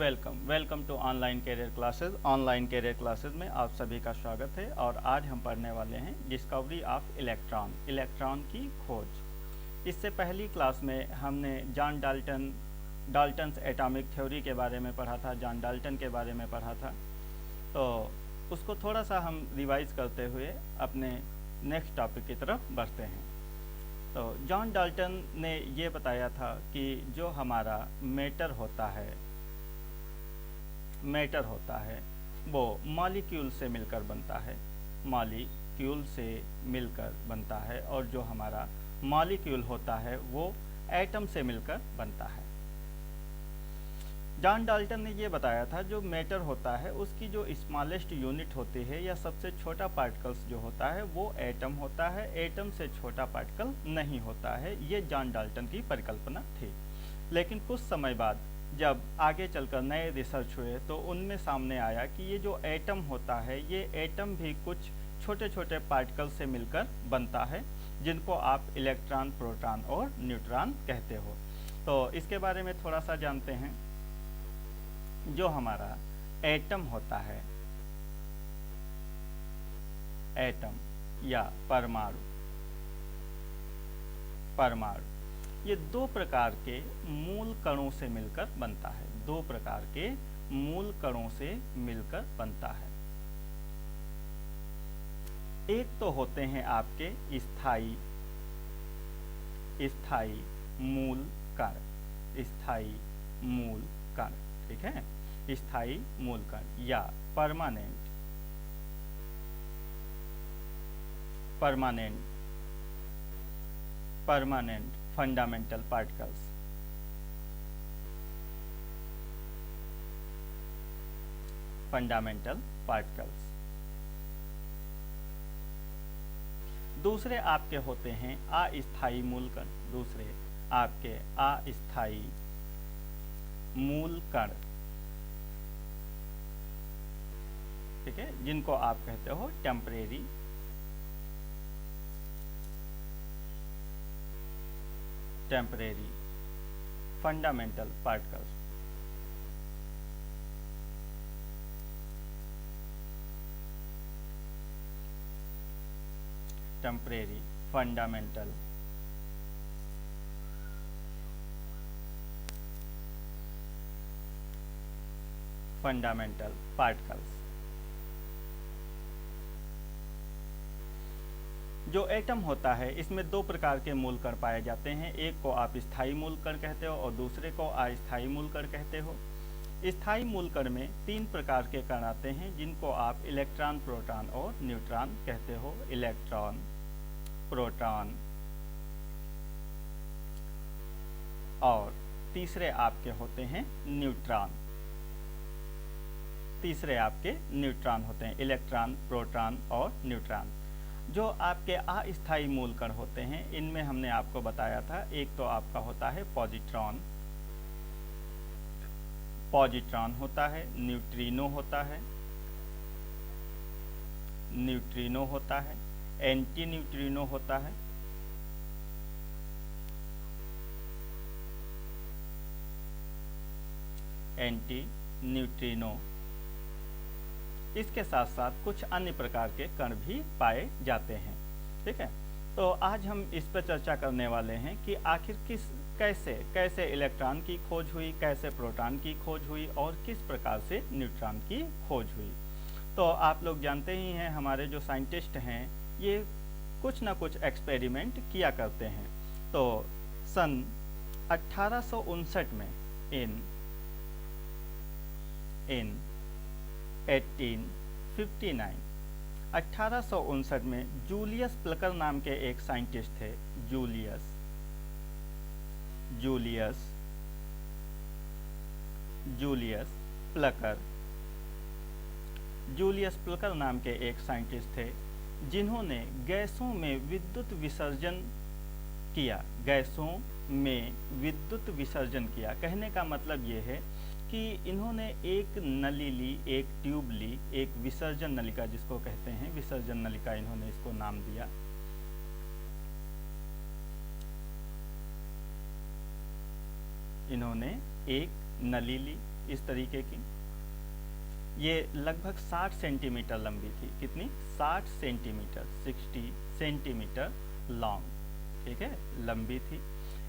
Welcome to online career classes में आप सभी का स्वागत है। और आज हम पढ़ने वाले हैं डिस्कवरी ऑफ इलेक्ट्रॉन की खोज। इससे पहली क्लास में हमने जॉन डाल्टन्स एटॉमिक थ्योरी के बारे में पढ़ा था, जॉन डाल्टन के बारे में पढ़ा था। तो उसको थोड़ा सा हम रिवाइज करते हुए अपने नेक्स्ट टॉपिक की तरफ बढ़ते हैं। तो जॉन डाल्टन ने ये बताया था कि जो हमारा मैटर होता है वो मॉलिक्यूल से मिलकर बनता है और जो हमारा मॉलिक्यूल होता है वो एटम से मिलकर बनता है। जॉन डाल्टन ने ये बताया था जो मैटर होता है उसकी जो स्मॉलेस्ट यूनिट होती है या सबसे छोटा पार्टिकल्स जो होता है वो एटम होता है, एटम से छोटा पार्टिकल नहीं होता है। ये जॉन डाल्टन की परिकल्पना थी। लेकिन कुछ समय बाद जब आगे चलकर नए रिसर्च हुए तो उनमें सामने आया कि ये जो एटम होता है ये एटम भी कुछ छोटे छोटे पार्टिकल से मिलकर बनता है, जिनको आप इलेक्ट्रॉन, प्रोटॉन और न्यूट्रॉन कहते हो। तो इसके बारे में थोड़ा सा जानते हैं। जो हमारा एटम होता है, एटम या परमाणु, ये दो प्रकार के मूल कणों से मिलकर बनता है। एक तो होते हैं आपके स्थायी मूल कण, ठीक है, स्थायी मूल कण या परमानेंट फंडामेंटल पार्टिकल्स। दूसरे आपके होते हैं अस्थायी मूल कण, ठीक है, जिनको आप कहते हो temporary fundamental particles. Temporary fundamental particles. जो एटम होता है इसमें दो प्रकार के मूल कण पाए जाते हैं। एक को आप स्थायी मूल कण कहते हो और दूसरे को अस्थायी मूल कण कहते हो। स्थायी मूल कण में तीन प्रकार के कण आते हैं, जिनको आप इलेक्ट्रॉन, प्रोटॉन और न्यूट्रॉन कहते हो। इलेक्ट्रॉन, प्रोटॉन और तीसरे आपके होते हैं न्यूट्रॉन। होते हैं इलेक्ट्रॉन, प्रोटॉन और न्यूट्रॉन। जो आपके अस्थायी मूल कण होते हैं इनमें हमने आपको बताया था, एक तो आपका होता है पॉजिट्रॉन होता है, न्यूट्रिनो होता है, एंटी न्यूट्रिनो होता है, एंटी न्यूट्रिनो। इसके साथ साथ कुछ अन्य प्रकार के कण भी पाए जाते हैं, ठीक है। तो आज हम इस पर चर्चा करने वाले हैं कि आखिर कैसे इलेक्ट्रॉन की खोज हुई, कैसे प्रोटॉन की खोज हुई और किस प्रकार से न्यूट्रॉन की खोज हुई। तो आप लोग जानते ही हैं हमारे जो साइंटिस्ट हैं ये कुछ ना कुछ एक्सपेरिमेंट किया करते हैं। तो सन 1859 में इन 1859 में जूलियस प्लकर नाम के एक साइंटिस्ट थे। जूलियस प्लकर नाम के एक साइंटिस्ट थे जिन्होंने गैसों में विद्युत विसर्जन किया। कहने का मतलब ये है कि इन्होंने एक नली ली, एक ट्यूब ली, एक विसर्जन नलिका जिसको कहते हैं, विसर्जन नलिका इन्होंने इसको नाम दिया। इन्होंने एक नली ली, इस तरीके की। ये लगभग 60 सेंटीमीटर लंबी थी। कितनी? 60 सेंटीमीटर, 60 सेंटीमीटर लॉन्ग, ठीक है, लंबी थी।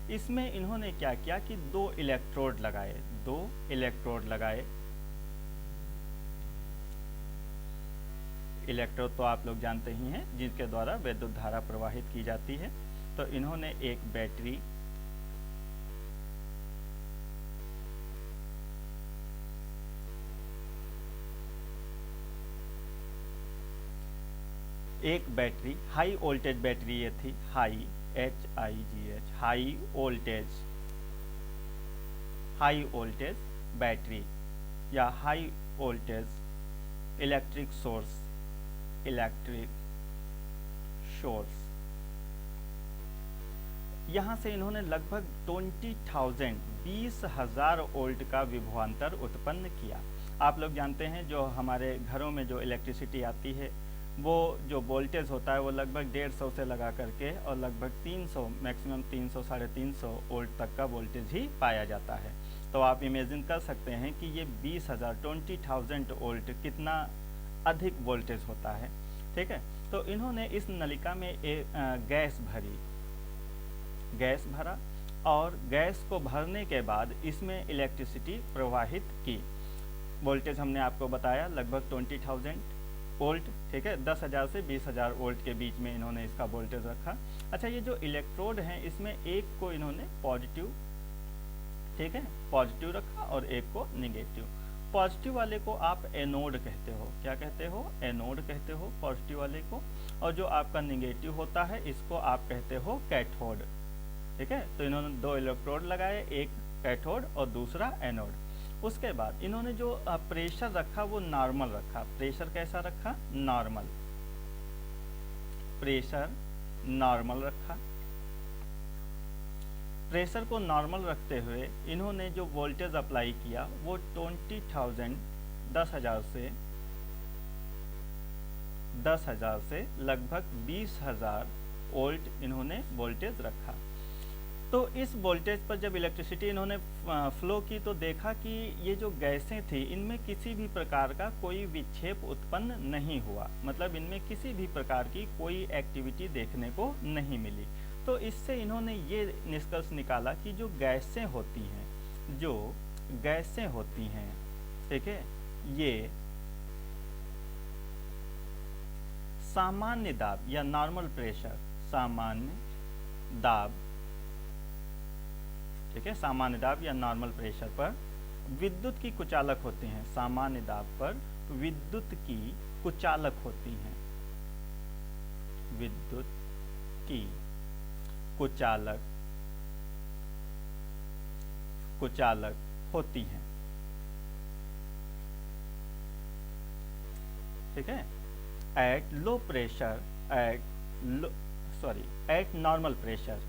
इसमें इन्होंने क्या किया कि 2 इलेक्ट्रोड लगाए, 2 इलेक्ट्रोड लगाए। इलेक्ट्रोड तो आप लोग जानते ही हैं, जिनके द्वारा विद्युत धारा प्रवाहित की जाती है। तो इन्होंने एक बैटरी, हाई वोल्टेज बैटरी ये थी, high HIGH, high voltage battery या हाई वोल्टेज इलेक्ट्रिक सोर्स, यहाँ से इन्होंने लगभग 20,000 वोल्ट का विभवांतर उत्पन्न किया। आप लोग जानते हैं जो हमारे घरों में जो इलेक्ट्रिसिटी आती है वो जो वोल्टेज होता है वो लगभग 150 से लगा करके और लगभग 300, मैक्सिमम 300 साढ़े 300 वोल्ट तक का वोल्टेज ही पाया जाता है। तो आप इमेजिन कर सकते हैं कि ये 20,000 वोल्ट कितना अधिक वोल्टेज होता है, ठीक है। तो इन्होंने इस नलिका में गैस भरा और गैस को भरने के बाद इसमें इलेक्ट्रिसिटी प्रवाहित की। वोल्टेज हमने आपको बताया लगभग 20,000 वोल्ट, ठीक है, 10,000 से 20,000 वोल्ट के बीच में इन्होंने इसका वोल्टेज रखा। अच्छा, ये जो इलेक्ट्रोड हैं इसमें एक को इन्होंने पॉजिटिव, ठीक है, पॉजिटिव रखा और एक को निगेटिव। पॉजिटिव वाले को आप एनोड कहते हो। क्या कहते हो? एनोड कहते हो पॉजिटिव वाले को। और जो आपका निगेटिव होता है इसको आप कहते हो कैथोड, ठीक है। तो इन्होंने 2 इलेक्ट्रोड लगाए, एक कैथोड और दूसरा एनोड। उसके बाद इन्होंने जो प्रेशर रखा वो नॉर्मल रखा। प्रेशर कैसा रखा? नॉर्मल। प्रेशर नॉर्मल रखा। प्रेशर को नॉर्मल रखते हुए इन्होंने जो वोल्टेज अप्लाई किया वो 10,000 से लगभग 20,000 वोल्ट इन्होंने वोल्टेज रखा। तो इस वोल्टेज पर जब इलेक्ट्रिसिटी इन्होंने फ्लो की तो देखा कि ये जो गैसें थी इनमें किसी भी प्रकार का कोई विक्षेप उत्पन्न नहीं हुआ, मतलब इनमें किसी भी प्रकार की कोई एक्टिविटी देखने को नहीं मिली। तो इससे इन्होंने ये निष्कर्ष निकाला कि जो गैसें होती हैं, ठीक है, ये सामान्य दाब या नॉर्मल प्रेशर, सामान्य दाब, ठीक है, सामान्य दाब या नॉर्मल प्रेशर पर विद्युत की कुचालक होती हैं। सामान्य दाब पर विद्युत की कुचालक होती हैं। विद्युत की कुचालक होती हैं, ठीक है। Eight normal pressure,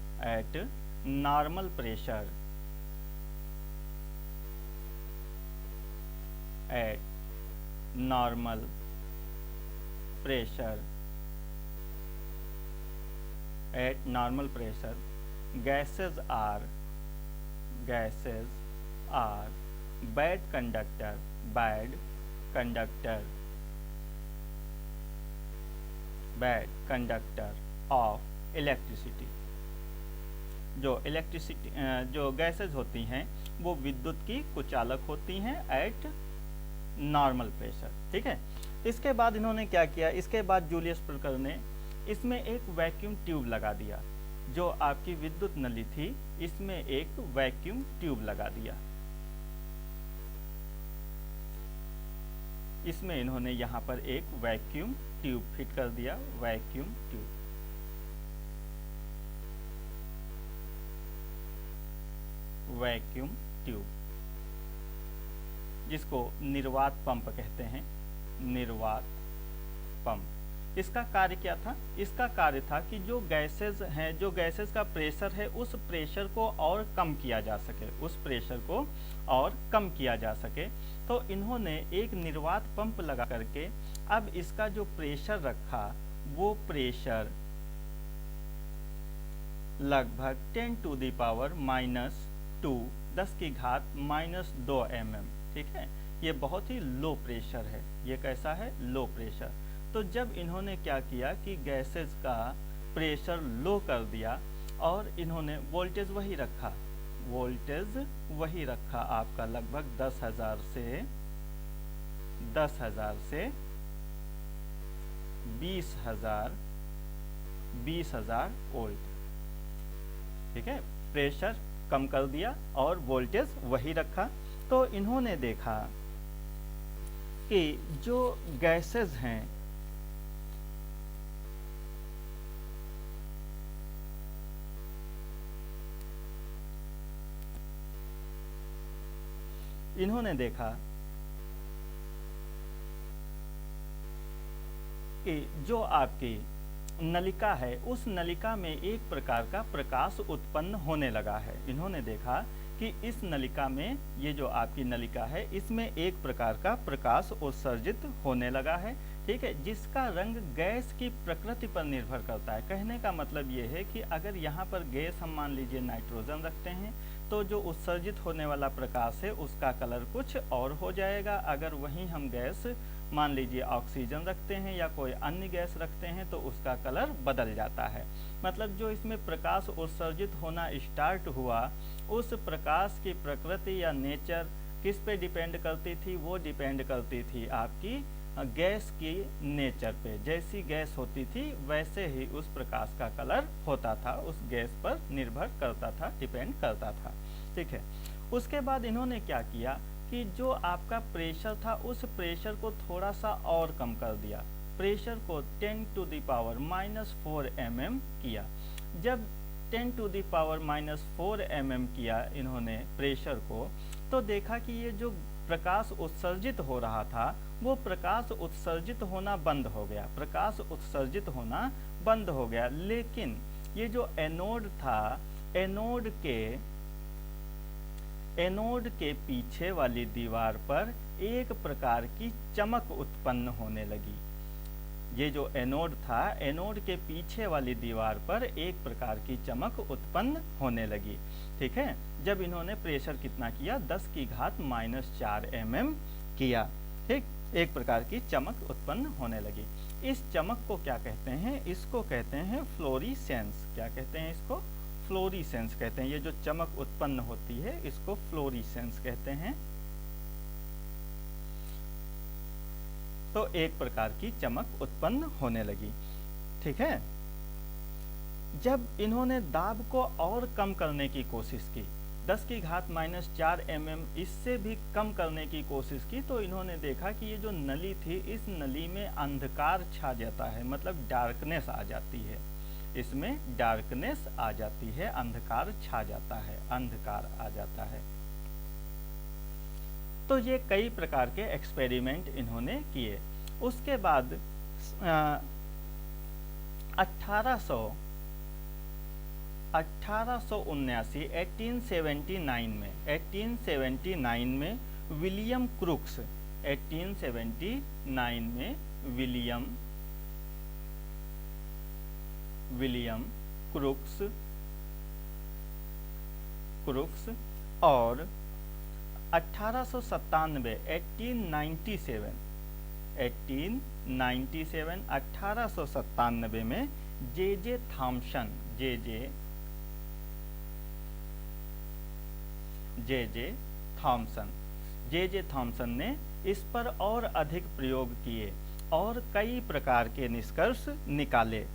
normal pressure, eight normal pressure, gases are bad conductor of electricity। जो गैसेज होती हैं वो विद्युत की कुचालक होती हैं एट नॉर्मल प्रेशर, ठीक है। इसके बाद इन्होंने क्या किया? इसके बाद जूलियस प्रिकर ने इसमें एक वैक्यूम ट्यूब लगा दिया। जो आपकी विद्युत नली थी इसमें एक वैक्यूम ट्यूब लगा दिया। इसमें इन्होंने यहाँ पर एक वैक्यूम ट्यूब फिट कर दिया, वैक्यूम ट्यूब, जिसको निर्वात पंप कहते हैं, निर्वात पंप। इसका कार्य क्या था? इसका कार्य था कि जो गैसेज हैं, जो गैसेज का प्रेशर है उस प्रेशर को और कम किया जा सके, तो इन्होंने एक निर्वात पंप लगा करके अब इसका जो प्रेशर रखा वो प्रेशर लगभग 10⁻⁻² 10 की घात -2 mm, ठीक है। ये बहुत ही लो प्रेशर है। ये कैसा है? Low pressure. तो जब इन्होंने क्या किया कि गैसेस का प्रेशर लो कर दिया और इन्होंने वोल्टेज वही रखा, वोल्टेज वही रखा आपका लगभग 10,000 से 20,000 वोल्ट, ठीक है। प्रेशर कम कर दिया और वोल्टेज वही रखा। तो इन्होंने देखा कि जो गैसेस हैं इन्होंने देखा कि जो आपकी नलिका है उस नलिका में एक प्रकार का प्रकाश उत्पन्न होने लगा है। इन्होंने देखा कि इस नलिका में, ये जो आपकी नलिका है, इसमें एक प्रकार का प्रकाश उत्सर्जित होने लगा है, ठीक है, जिसका रंग गैस की प्रकृति पर निर्भर करता है। कहने का मतलब ये है कि अगर यहाँ पर गैस हम मान लीजिए नाइट्रोजन रखते हैं तो जो उत्सर्जित होने वाला प्रकाश है उसका कलर कुछ और हो जाएगा। अगर वहीं हम गैस मान लीजिए ऑक्सीजन रखते हैं या कोई अन्य गैस रखते हैं तो उसका कलर बदल जाता है। मतलब जो इसमें प्रकाश उत्सर्जित होना स्टार्ट हुआ, उस प्रकाश की प्रकृति या नेचर किस पे डिपेंड करती थी? वो डिपेंड करती थी आपकी गैस की नेचर पे। जैसी गैस होती थी वैसे ही उस प्रकाश का कलर होता था, उस गैस पर निर्भर करता था, डिपेंड करता था, ठीक है। उसके बाद इन्होंने क्या किया कि जो आपका प्रेशर था उस प्रेशर को थोड़ा सा और कम कर दिया। प्रेशर को 10⁻⁻4 mm किया। जब 10⁻⁻4 mm किया इन्होंने प्रेशर को, तो देखा कि ये जो प्रकाश उत्सर्जित हो रहा था वो प्रकाश उत्सर्जित होना बंद हो गया, प्रकाश उत्सर्जित होना बंद हो गया। लेकिन ये जो एनोड था, एनोड के पीछे वाली दीवार पर एक प्रकार की चमक उत्पन्न होने लगी। ये जो एनोड था, एनोड के पीछे वाली दीवार पर एक प्रकार की चमक उत्पन्न होने लगी, ठीक है। जब इन्होंने प्रेशर कितना किया? 10 की घात -4 mm किया, ठीक। एक प्रकार की चमक उत्पन्न होने लगी। इस चमक को क्या कहते हैं? इसको कहते हैं फ्लोरीसेंस। क्या कहते हैं इसको? फ्लोरीसेंस कहते हैं। ये जो चमक उत्पन्न होती है इसको फ्लोरीसेंस कहते हैं। तो एक प्रकार की चमक उत्पन्न होने लगी, ठीक है। जब इन्होंने दाब को और कम करने की कोशिश की, 10 की घात -4 mm इससे भी कम करने की कोशिश की, तो इन्होंने देखा कि ये जो नली थी इस नली में अंधकार छा जाता है, मतलब डार्कनेस आ जाती है, इसमें डार्कनेस आ जाती है, अंधकार छा जाता है, अंधकार आ जाता है। तो ये कई प्रकार के एक्सपेरिमेंट इन्होंने किए। उसके बाद 1879 में विलियम क्रूक्स, 1879 में विलियम क्रूक्स और 1897 में जे थॉमसन ने इस पर और अधिक प्रयोग किए और कई प्रकार के निष्कर्ष निकाले।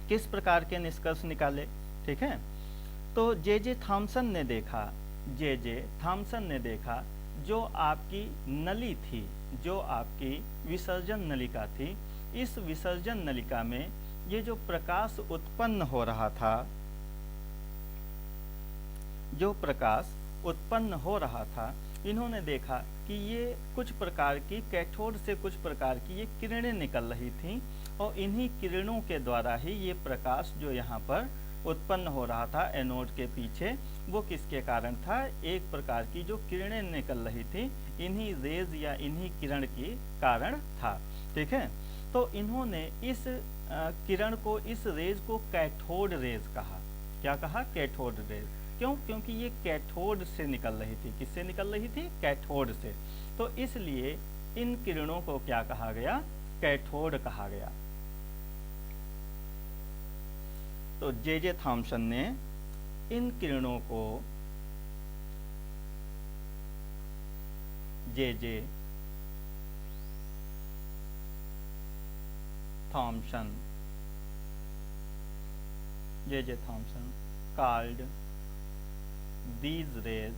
किस प्रकार के निष्कर्ष निकाले? ठीक है, तो जे थॉमसन ने देखा जो आपकी नली थी, जो आपकी विसर्जन नलिका थी, इस विसर्जन नलिका में ये जो प्रकाश उत्पन्न हो रहा था, इन्होंने देखा कि ये कुछ प्रकार की कैथोड से कुछ प्रकार की ये किरणें निकल रही थीं और इन्हीं किरणों के द्वारा ही ये प्रकाश जो यहाँ पर उत्पन्न हो रहा था एनोड के पीछे, वो किसके कारण था? एक प्रकार की जो किरणें निकल रही थी, इन्हीं रेज या इन्हीं किरण के कारण था। ठीक है, तो इन्होंने इस किरण को, इस रेज को कैथोड रेज कहा। क्या कहा? Cathode rays. क्यों? क्योंकि ये कैथोड से निकल रही थी। किससे निकल रही थी? कैथोड से। तो इसलिए इन किरणों को क्या कहा गया? कैथोड कहा गया। तो जे थॉम्सन ने इन किरणों को J Thomson called these rays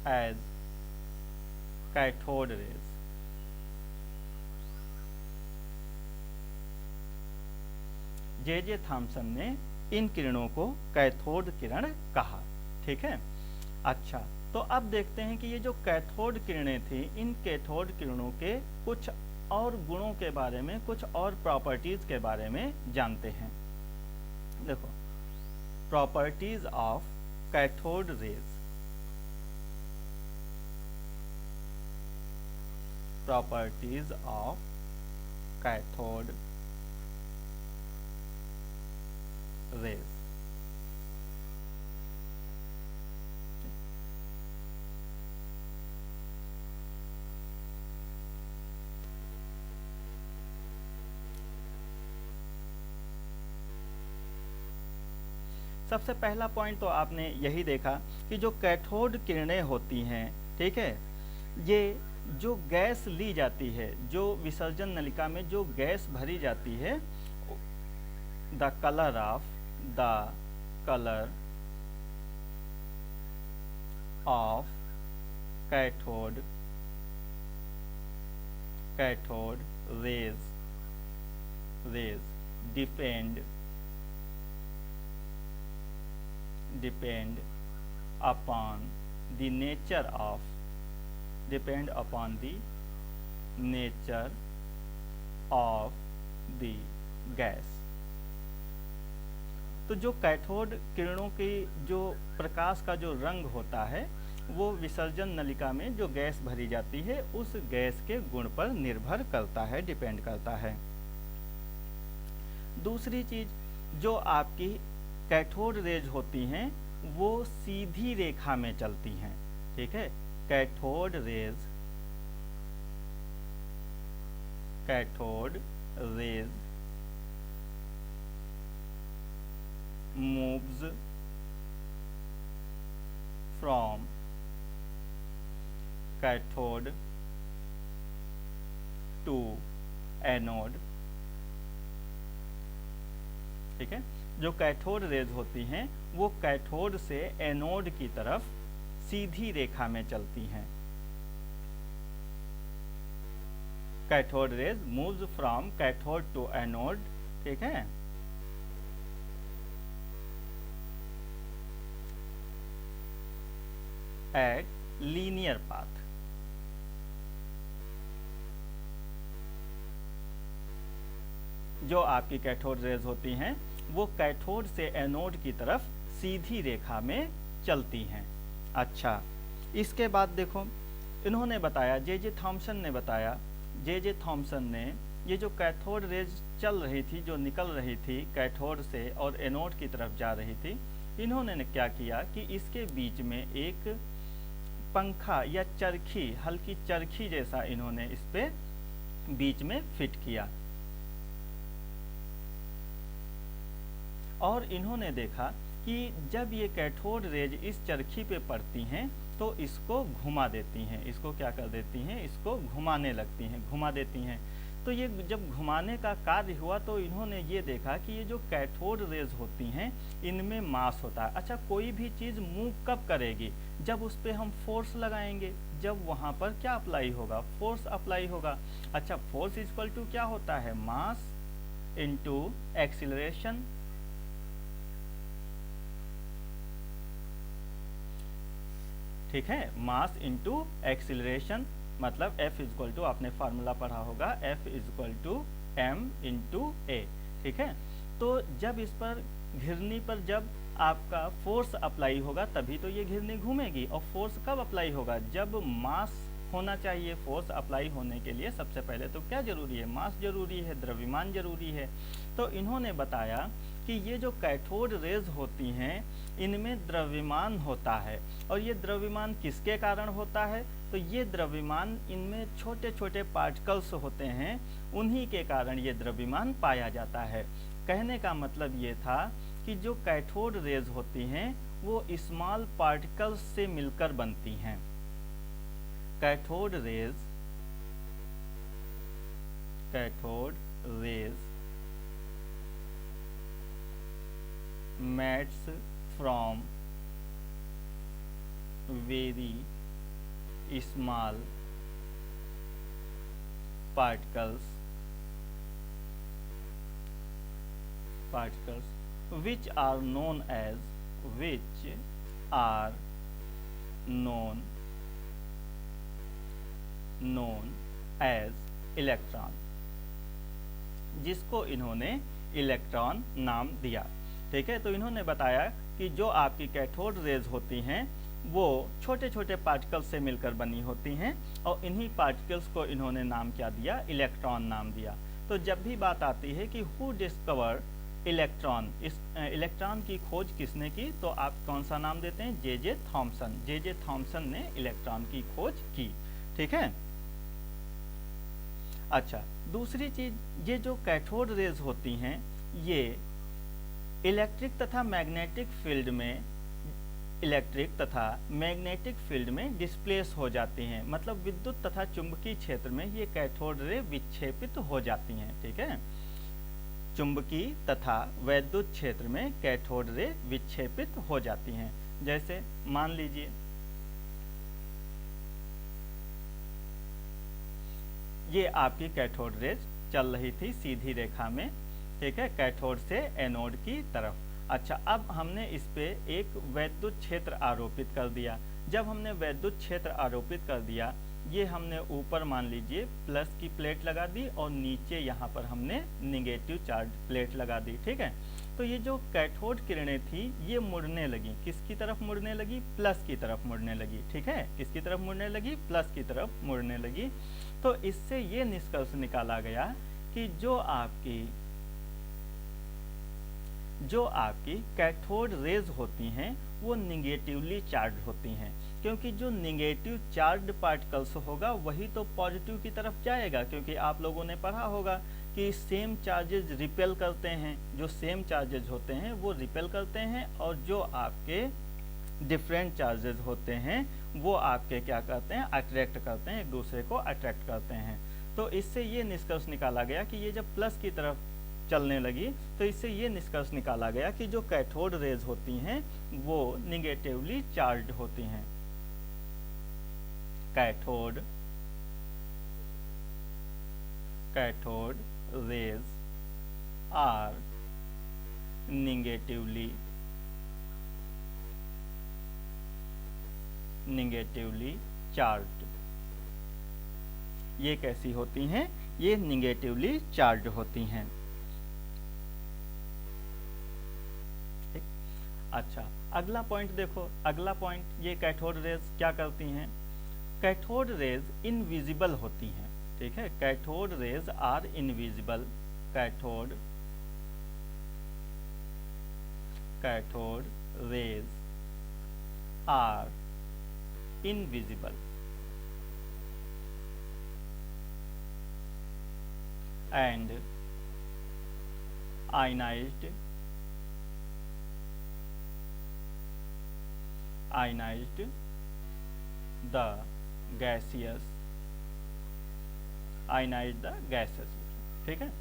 as cathode rays। J Thomson ने इन किरणों को कैथोड किरण कहा। ठीक है। अच्छा, तो अब देखते हैं कि ये जो कैथोड किरणें थी, इन कैथोड किरणों के कुछ और गुणों के बारे में, कुछ और प्रॉपर्टीज के बारे में जानते हैं। देखो, properties of cathode rays. Properties of cathode rays. सबसे पहला पॉइंट तो आपने यही देखा कि जो कैथोड किरणें होती हैं, ठीक है, ये जो गैस ली जाती है, जो विसर्जन नलिका में जो गैस भरी जाती है, the colour of cathode rays depend upon the nature of the gas। तो जो कैथोड किरणों की जो प्रकाश का जो रंग होता है, वो विसर्जन नलिका में जो गैस भरी जाती है, उस गैस के गुण पर निर्भर करता है, डिपेंड करता है। दूसरी चीज, जो आपकी कैथोड रेज होती हैं, वो सीधी रेखा में चलती हैं। ठीक है। Cathode raise moves from cathode to anode. ठीक है। जो कैथोड रेज होती हैं, वो कैथोड से एनोड की तरफ सीधी रेखा में चलती हैं। Cathode rays moves from cathode to anode. ठीक है। At linear path. जो आपकी कैथोड रेज होती हैं, वो कैथोड से एनोड की तरफ सीधी रेखा में चलती हैं। अच्छा, इसके बाद देखो, इन्होंने बताया, जे थॉम्सन ने बताया, जे थॉम्सन ने ये जो कैथोड रेज चल रही थी, जो निकल रही थी कैथोड से और एनोड की तरफ जा रही थी, इन्होंने क्या किया कि इसके बीच में एक पंखा या चरखी, हल्की चरखी जैसा इन्होंने इस पे बीच में फिट किया। और इन्होंने देखा कि जब ये कैथोड रेज इस चरखी पे पड़ती हैं, तो इसको घुमा देती हैं। इसको क्या कर देती हैं? इसको घुमाने लगती हैं, घुमा देती हैं। तो ये जब घुमाने का कार्य हुआ, तो इन्होंने ये देखा कि ये जो कैथोड रेज होती हैं, इनमें मास होता है। अच्छा, कोई भी चीज़ मूव कब करेगी? जब उस पर हम फोर्स लगाएंगे, जब वहाँ पर क्या अप्लाई होगा? फोर्स अप्लाई होगा। अच्छा, फोर्स इक्वल टू क्या होता है? Mass into acceleration. ठीक है, मास इनटू एक्सीलरेशन, मतलब F इक्वल टू, आपने फार्मूला पढ़ा होगा, F equal to m into a. ठीक है। तो जब इस पर घिरनी पर जब आपका फोर्स अप्लाई होगा, तभी तो ये घिरनी घूमेगी। और फोर्स कब अप्लाई होगा? जब मास होना चाहिए। फोर्स अप्लाई होने के लिए सबसे पहले तो क्या जरूरी है, मास जरूरी है, द्रव्यमान जरूरी है। तो इन्होंने बताया कि ये जो कैथोड रेज होती हैं इनमें द्रव्यमान होता है, और ये द्रव्यमान किसके कारण होता है, तो ये द्रव्यमान इनमें छोटे छोटे पार्टिकल्स होते हैं, उन्हीं के कारण ये द्रव्यमान पाया जाता है। कहने का मतलब ये था कि जो कैथोड रेज होती हैं वो स्मॉल पार्टिकल्स से मिलकर बनती हैं। Cathode rays made from very small particles which are known as electron, जिसको इन्होंने इलेक्ट्रॉन नाम दिया। ठीक है, तो इन्होंने बताया कि जो आपकी कैथोड रेज होती हैं वो छोटे छोटे पार्टिकल्स से मिलकर बनी होती हैं, और इन्हीं पार्टिकल्स को इन्होंने नाम क्या दिया, इलेक्ट्रॉन नाम दिया। तो जब भी बात आती है कि हु डिस्कवर इलेक्ट्रॉन, इस इलेक्ट्रॉन की खोज किसने की, तो आप कौन सा नाम देते हैं, जे थॉमसन ने इलेक्ट्रॉन की खोज की। ठीक है। अच्छा, दूसरी चीज, ये जो कैथोड रेज होती हैं ये इलेक्ट्रिक तथा मैग्नेटिक फील्ड में डिस्प्लेस हो जाती हैं, मतलब विद्युत तथा चुंबकीय क्षेत्र में ये कैथोड रे विक्षेपित हो जाती हैं। ठीक है, चुंबकीय तथा वैद्युत क्षेत्र में कैथोड रे विक्षेपित हो जाती हैं। जैसे मान लीजिए ये आपकी कैथोड रेज चल रही थी सीधी रेखा में, ठीक है, कैथोड से एनोड की तरफ। अच्छा, अब हमने इस पे एक वैद्युत क्षेत्र आरोपित कर दिया। जब हमने वैद्युत क्षेत्र आरोपित कर दिया, ये हमने ऊपर मान लीजिए प्लस की प्लेट लगा दी और नीचे यहाँ पर हमने निगेटिव चार्ज प्लेट लगा दी। ठीक है, तो ये जो कैथोड किरणें थी ये मुड़ने लगी, किसकी तरफ मुड़ने लगी, प्लस की तरफ मुड़ने लगी। ठीक है, किसकी तरफ मुड़ने लगी, प्लस की तरफ मुड़ने लगी। तो इससे ये निष्कर्ष निकाला गया कि जो आपकी कैथोड रेज होती हैं वो निगेटिवली चार्ज होती हैं, क्योंकि जो निगेटिव चार्ज पार्टिकल्स होगा वही तो पॉजिटिव की तरफ जाएगा, क्योंकि आप लोगों ने पढ़ा होगा कि सेम चार्जेस रिपेल करते हैं, जो सेम चार्जेस होते हैं वो रिपेल करते हैं, और जो आपके डिफरेंट चार्जेस होते हैं वो आपके क्या करते हैं, अट्रैक्ट करते हैं, एक दूसरे को अट्रैक्ट करते हैं। तो इससे ये निष्कर्ष निकाला गया कि ये जब प्लस की तरफ चलने लगी तो इससे ये निष्कर्ष निकाला गया कि जो कैथोड रेज होती हैं वो निगेटिवली चार्ज्ड होती हैं। Cathode rays are negatively charged. ये कैसी होती हैं, ये निगेटिवली चार्ज्ड होती हैं। अच्छा, अगला पॉइंट देखो, अगला पॉइंट, ये कैथोड रेज क्या करती हैं, कैथोड रेज इनविजिबल होती हैं। ठीक है, cathode rays are invisible, cathode rays are invisible and ionized the gaseous ठीक है।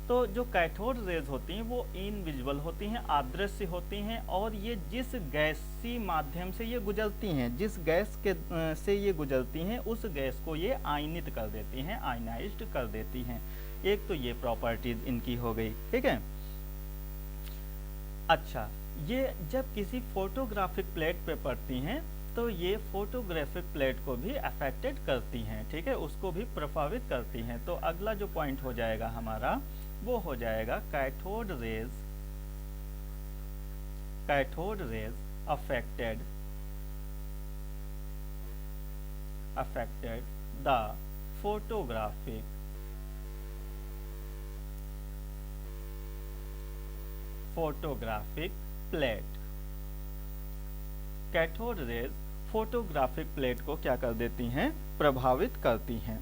तो जो कैथोड रेज होती हैं वो इनविजिबल होती हैं, अदृश्य होती हैं, और ये जिस गैसी माध्यम से ये गुजरती हैं, जिस गैस के से ये गुजरती हैं उस गैस को ये आयनित कर देती हैं, आयनाइज्ड कर देती हैं। एक तो ये प्रॉपर्टीज इनकी हो गई। ठीक है। अच्छा, ये जब किसी फोटोग्राफिक प्लेट पे पड़ती हैं तो ये फोटोग्राफिक प्लेट को भी अफेक्टेड करती हैं, ठीक है, उसको भी प्रभावित करती हैं। तो अगला जो पॉइंट हो जाएगा हमारा वो हो जाएगा cathode rays affected the photographic plate. Cathode rays photographic plate को क्या कर देती हैं, प्रभावित करती हैं।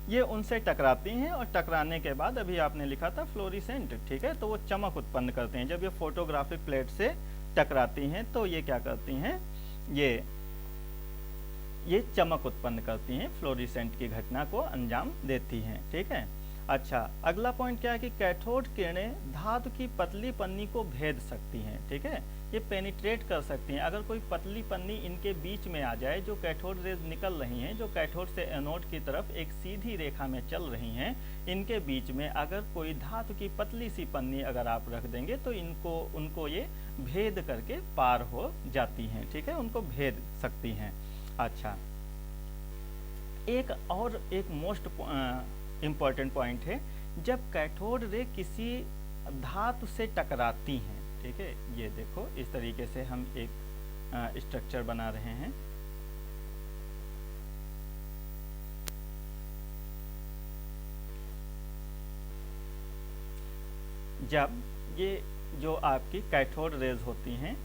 ये उनसे टकराती हैं और टकराने के बाद अभी आपने लिखा था फ्लोरिसेंट, ठीक है, तो वो चमक उत्पन्न करते हैं। जब ये फोटोग्राफिक प्लेट से टकराती हैं तो ये क्या करती हैं, ये चमक उत्पन्न करती हैं, फ्लोरिसेंट की घटना को अंजाम देती हैं, ठीक है। अच्छा, अगला पॉइंट क्या है कि कैथोड किरणें धातु की पतली पन्नी को भेद सकती हैं, ठीक है, ये पेनिट्रेट कर सकती हैं। अगर कोई पतली पन्नी इनके बीच में आ जाए, जो कैथोड रेज निकल रही हैं, जो कैथोड से एनोड की तरफ एक सीधी रेखा में चल रही हैं, इनके बीच में अगर कोई धातु की पतली सी पन्नी अगर आप रख देंगे तो उनको ये भेद करके पार हो जाती हैं, ठीक है, उनको भेद सकती हैं। अच्छा, एक मोस्ट इम्पॉर्टेंट पॉइंट है, जब कैथोड रे किसी धातु से टकराती हैं, ठीक है, ये देखो इस तरीके से हम एक स्ट्रक्चर बना रहे हैं। जब ये जो आपकी कैथोड रेज होती हैं,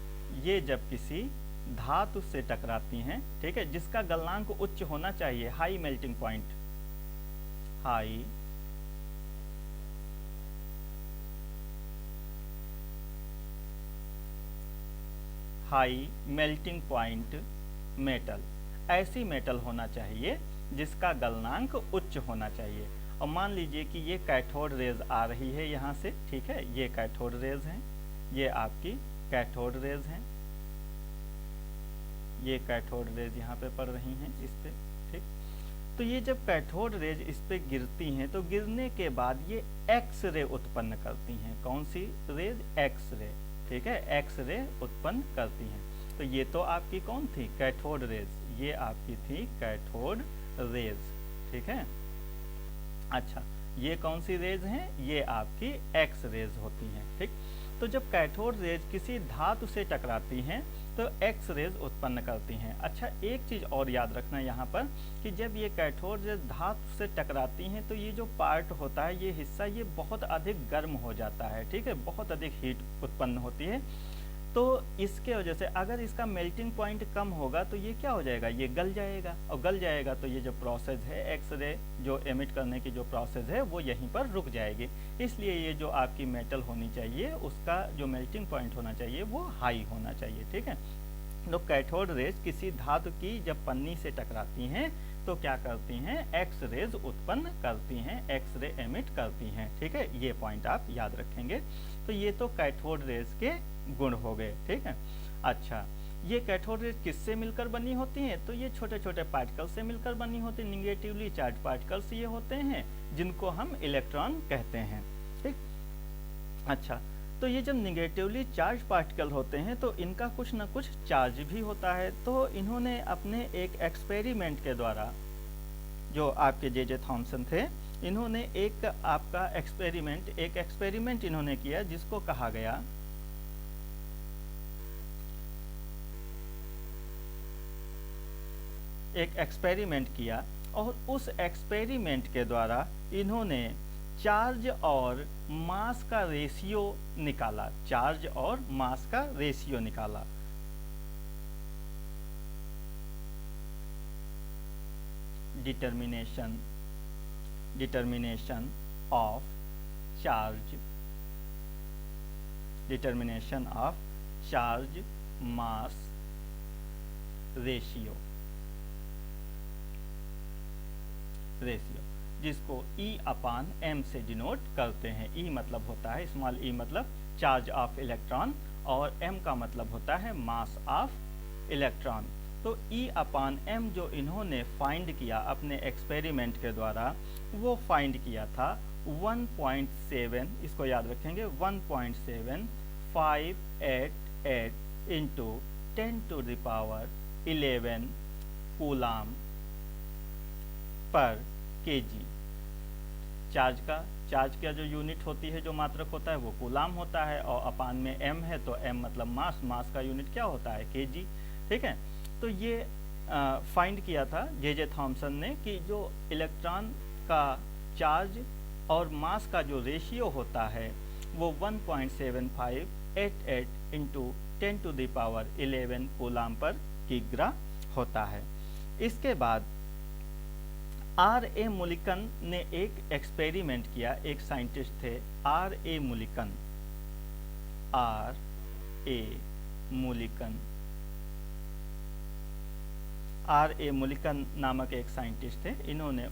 ये जब किसी धातु से टकराती हैं, ठीक है, जिसका गलनांक उच्च होना चाहिए, high melting point, high melting point metal, ऐसी मेटल होना चाहिए जिसका गलनांक उच्च होना चाहिए। और मान लीजिए कि ये कैथोड रेज आ रही है यहाँ से, ठीक है, ये कैथोड रेज हैं, ये आपकी कैथोड रेज हैं, ये कैथोड रेज यहाँ पे पड़ रही हैं इस पे, ठीक। तो ये जब कैथोड रेज इस पे गिरती हैं तो गिरने के बाद ये एक्स रे उत्पन्न करती हैं। कौन सी रेज? एक्स रे, ठीक है, एक्स रे उत्पन्न करती हैं। तो ये तो आपकी कौन थी? कैथोड रेज, ये आपकी थी कैथोड रेज, ठीक है। अच्छा, ये कौन सी रेज हैं? ये आपकी एक्स रेज होती हैं, ठीक। तो जब कैथोड रेज किसी धातु से टकराती हैं तो एक्स रेज उत्पन्न करती हैं। अच्छा, एक चीज़ और याद रखना यहाँ पर कि जब ये कैथोड रेज धातु से टकराती हैं तो ये जो पार्ट होता है, ये हिस्सा, ये बहुत अधिक गर्म हो जाता है, ठीक है, बहुत अधिक हीट उत्पन्न होती है। तो इसके वजह से अगर इसका मेल्टिंग पॉइंट कम होगा तो ये क्या हो जाएगा? ये गल जाएगा, और गल जाएगा तो ये जो प्रोसेस है एक्स रे जो एमिट करने की जो प्रोसेस है वो यहीं पर रुक जाएगी। इसलिए ये जो आपकी मेटल होनी चाहिए उसका जो मेल्टिंग पॉइंट होना चाहिए वो हाई होना चाहिए, ठीक है। तो कैथोड रेज किसी धातु की जब पन्नी से टकराती हैं तो क्या करती हैं? एक्स रेज उत्पन्न करती हैं, एक्स रे एमिट करती हैं, ठीक है। ये पॉइंट आप याद रखेंगे। तो ये तो कैथोड रेज के गुण हो गए, ठीक है। अच्छा, ये कैथोड रेज किससे मिलकर बनी होती हैं? तो ये छोटे छोटे पार्टिकल से मिलकर बनी होती हैं। निगेटिवली चार्ज पार्टिकल्स ये होते हैं जिनको हम इलेक्ट्रॉन कहते हैं, ठीक। अच्छा, तो ये जब निगेटिवली चार्ज पार्टिकल होते हैं तो इनका कुछ ना कुछ चार्ज भी होता है। तो इन्होंने अपने एक एक्सपेरिमेंट के द्वारा, जो आपके जे थॉमसन थे, इन्होंने एक आपका एक्सपेरिमेंट इन्होंने किया जिसको कहा गया एक एक्सपेरिमेंट किया, और उस एक्सपेरिमेंट के द्वारा इन्होंने चार्ज और मास का रेशियो निकाला, चार्ज और मास का रेशियो निकाला। Determination of charge mass ratio, जिसको E/m से डिनोट करते हैं। E मतलब होता है, स्मॉल e मतलब चार्ज ऑफ इलेक्ट्रॉन, और m का मतलब होता है मास ऑफ इलेक्ट्रॉन। तो E/m जो इन्होंने फाइंड किया अपने एक्सपेरिमेंट के द्वारा, वो फाइंड किया था 1.7, इसको याद रखेंगे, 1.7588 इंटू 10⁻11 कूलाम पर केजी। चार्ज का जो यूनिट होती है, जो मात्रक होता है, वो कूलाम होता है, और अपान में m है तो m मतलब मास का यूनिट क्या होता है? केजी, ठीक है। तो ये फाइंड किया था जे थॉमसन ने कि जो इलेक्ट्रॉन का चार्ज और मास का जो रेशियो होता है वो 1.7588 इंटू 10⁻11 कूलाम पर किग्रा होता है। इसके बाद R.A. मुलिकन ने एक एक्सपेरिमेंट किया। एक साइंटिस्ट थे R.A. Mulliken, R.A. Mulliken, R.A. Mulliken नामक एक साइंटिस्ट थे। इन्होंने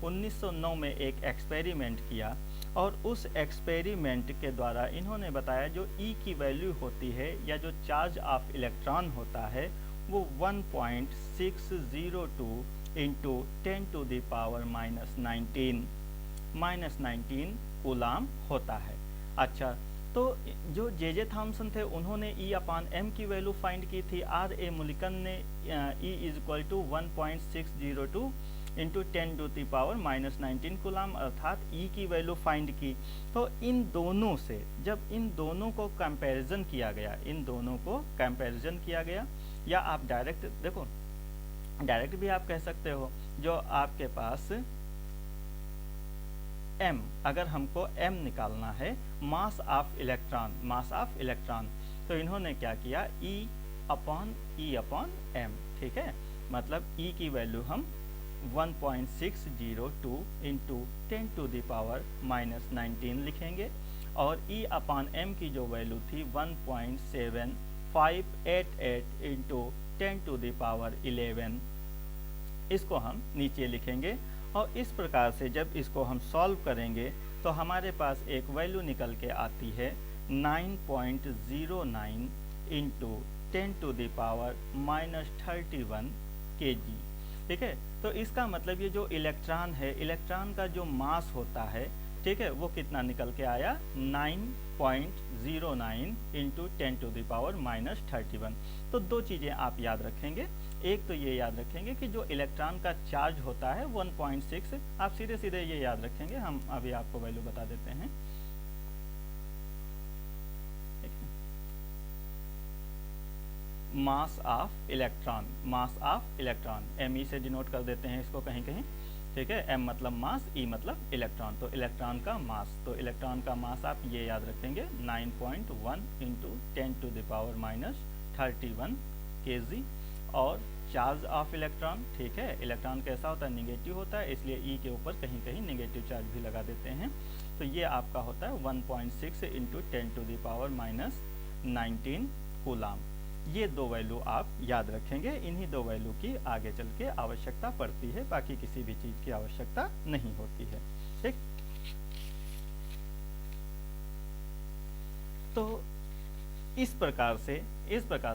1909 में एक एक्सपेरिमेंट किया और उस एक्सपेरिमेंट के द्वारा इन्होंने बताया जो E की वैल्यू होती है या जो चार्ज ऑफ इलेक्ट्रॉन होता है वो 1.602 इंटू 10⁻19 कूलाम होता है। अच्छा, तो जो जे थॉमसन थे उन्होंने E/m की वैल्यू फाइंड की थी। R.A. मुलिकन ने E is equal to 1.602 into 10⁻19 coulomb अर्थात E की वैल्यू फाइंड की। तो इन दोनों से जब इन दोनों को कंपैरिजन किया गया, या आप डायरेक्ट देखो, डायरेक्ट भी आप कह सकते हो, जो आपके पास m, अगर हमको m निकालना है मास ऑफ इलेक्ट्रॉन, तो इन्होंने क्या किया E/m, ठीक है, मतलब E की वैल्यू हम 1.602 इंटू 10⁻19 लिखेंगे और E/m की जो वैल्यू थी 1.7588 इंटू 10⁻11, इसको हम नीचे लिखेंगे। और इस प्रकार से जब इसको हम सॉल्व करेंगे तो हमारे पास एक वैल्यू निकल के आती है 9.09 इंटू 10⁻31 kg, ठीक है। तो इसका मतलब ये जो इलेक्ट्रॉन का जो मास होता है, ठीक है, वो कितना निकल के आया 9.09 इंटू 10⁻31। तो दो चीज़ें आप याद रखेंगे। एक तो ये याद रखेंगे कि जो इलेक्ट्रॉन का चार्ज होता है 1.6, आप सीधे सीधे ये याद रखेंगे, हम अभी आपको वैल्यू बता देते हैं। मास ऑफ इलेक्ट्रॉन Me से डिनोट कर देते हैं इसको कहीं कहीं, ठीक है। M मतलब मास, E मतलब इलेक्ट्रॉन, तो इलेक्ट्रॉन का मास, तो इलेक्ट्रॉन का मास आप ये याद रखेंगे 9.1 इंटू 10⁻31 kg। और चार्ज ऑफ इलेक्ट्रॉन, ठीक है, इलेक्ट्रॉन कैसा होता है, निगेटिव होता है, इसलिए E के ऊपर कहीं कहीं निगेटिव चार्ज भी लगा देते हैं। तो ये आपका होता है 1.6 इंटू 10⁻19 कूलाम। ये दो वैल्यू आप याद रखेंगे। इन्हीं दो वैल्यू की आगे चल के आवश्यकता पड़ती है, बाकी किसी भी चीज़ की आवश्यकता नहीं होती है, ठीक। तो इस प्रकार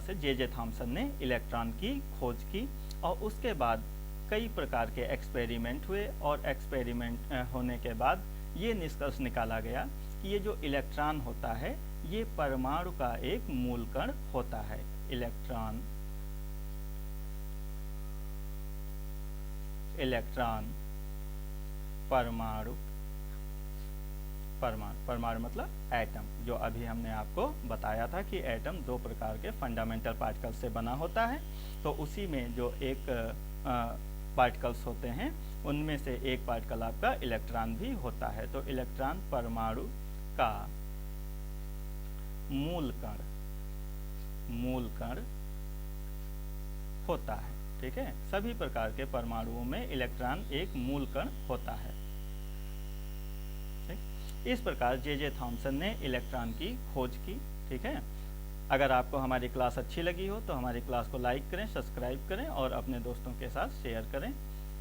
से जे थॉमसन ने इलेक्ट्रॉन की खोज की और उसके बाद कई प्रकार के एक्सपेरिमेंट हुए और एक्सपेरिमेंट होने के बाद ये निष्कर्ष निकाला गया कि ये जो इलेक्ट्रॉन होता है ये परमाणु का एक मूल कण होता है। इलेक्ट्रॉन परमाणु मतलब एटम, जो अभी हमने आपको बताया था कि एटम दो प्रकार के फंडामेंटल पार्टिकल्स से बना होता है। तो उसी में जो एक पार्टिकल्स होते हैं उनमें से एक पार्टिकल आपका इलेक्ट्रॉन भी होता है। तो इलेक्ट्रॉन परमाणु का मूल कण होता है, ठीक है। सभी प्रकार के परमाणुओं में इलेक्ट्रॉन एक मूल कण होता है, ठीक। इस प्रकार जे थॉमसन ने इलेक्ट्रॉन की खोज की, ठीक है। अगर आपको हमारी क्लास अच्छी लगी हो तो हमारी क्लास को लाइक करें, सब्सक्राइब करें और अपने दोस्तों के साथ शेयर करें।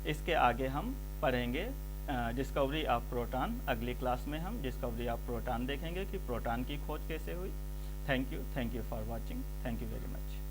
इसके आगे हम पढ़ेंगे डिस्कवरी ऑफ प्रोटॉन। अगली क्लास में हम डिस्कवरी ऑफ प्रोटॉन देखेंगे कि प्रोटॉन की खोज कैसे हुई। Thank you for watching. Thank you very much.